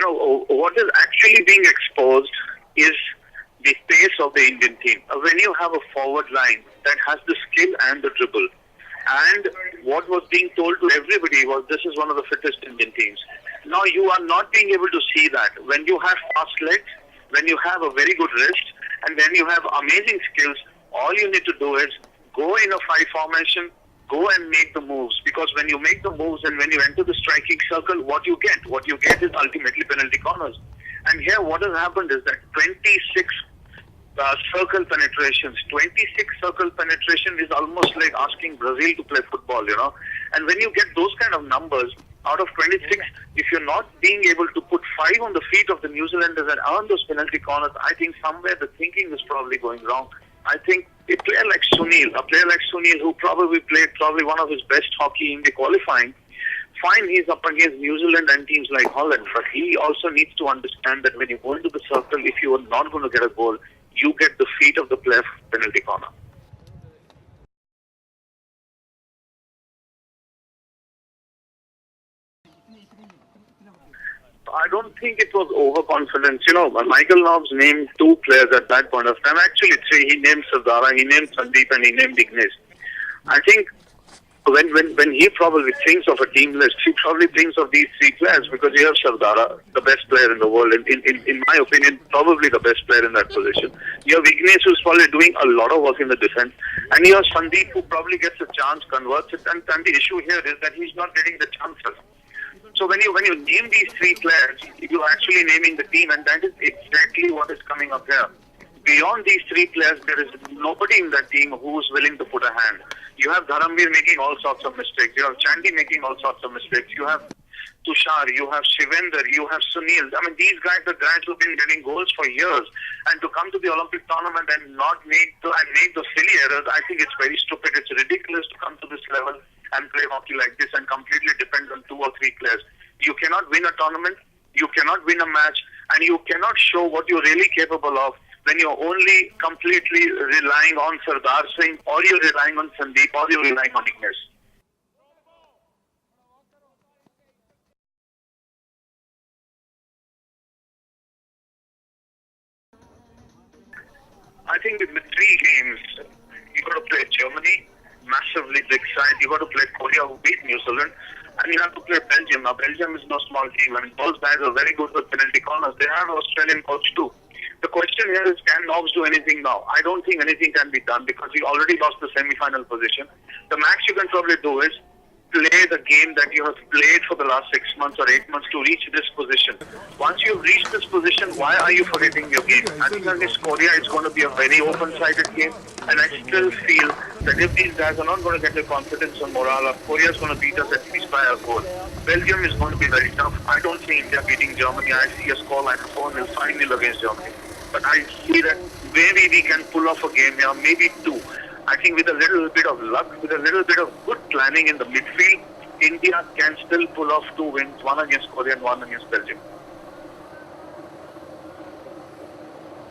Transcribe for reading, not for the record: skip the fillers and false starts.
what is actually being exposed is the pace of the Indian team. When you have a forward line that has the skill and the dribble, and what was being told to everybody was this is one of the fittest Indian teams. Now you are not being able to see that. When you have fast legs, when you have a very good wrist, and when you have amazing skills, all you need to do is go in a 5 formation, go and make the moves. Because when you make the moves and when you enter the striking circle, what you get is ultimately penalty corners. And here what has happened is that 26 circle penetrations. 26 circle penetration is almost like asking Brazil to play football, And when you get those kind of numbers, out of 26, if you're not being able to put 5 on the feet of the New Zealanders and earn those penalty corners, I think somewhere the thinking is probably going wrong. I think a player like Sunil, who probably played one of his best hockey in the qualifying, fine, he's up against New Zealand and teams like Holland, but he also needs to understand that when you go into the circle, if you are not going to get a goal, you get the feet of the player penalty corner. I don't think it was overconfidence. Michael Nobbs named 2 players at that point of time. Actually 3. He named Sardara, he named Sundeep, and he named Ignis. I think when he probably thinks of a team list, he probably thinks of these 3 players because you have Sardara, the best player in the world, in my opinion, probably the best player in that position. You have Ignis, who's probably doing a lot of work in the defense, and you have Sundeep, who probably gets a chance, converts it, and the issue here is that he's not getting the chances. So when you name these 3 players, you're actually naming the team, and that is exactly what is coming up here. Beyond these 3 players, there is nobody in that team who is willing to put a hand. You have Dharamveer making all sorts of mistakes. You have Chandy making all sorts of mistakes. You have Tushar, you have Shivender, you have Sunil. I mean, these guys are guys who've been getting goals for years. And to come to the Olympic tournament and not make the silly errors, I think it's very stupid. It's ridiculous to come to this level and play hockey like this and completely depend on 2 or 3 players. You cannot win a tournament, you cannot win a match, and you cannot show what you're really capable of when you're only completely relying on Sardar Singh, or you're relying on Sundeep, or you're relying on Ignis. I think with the 3 games, you got to play Germany, massively big side. You got to play Korea, who beat New Zealand, and you have to play Belgium. Now, Belgium is no small team. I mean, those guys are very good with penalty corners. They have an Australian coach too. The question here is, can Nobbs do anything now? I don't think anything can be done because he already lost the semi-final position. The max you can probably do is play the game that you have played for the last 6 months or 8 months to reach this position. Once you've reached this position, why are you forgetting your game? I think against Korea, it's going to be a very open-sided game, and I still feel that if these guys are not going to get the confidence and morale up, Korea is going to beat us at least by a goal. Belgium is going to be very tough. I don't see India beating Germany. I see a scoreline of 4-0, 5-0 against Germany. But I see that maybe we can pull off a game here, maybe 2. I think with a little bit of luck, with a little bit of good planning in the midfield, India can still pull off 2 wins, 1 against Korea and 1 against Belgium.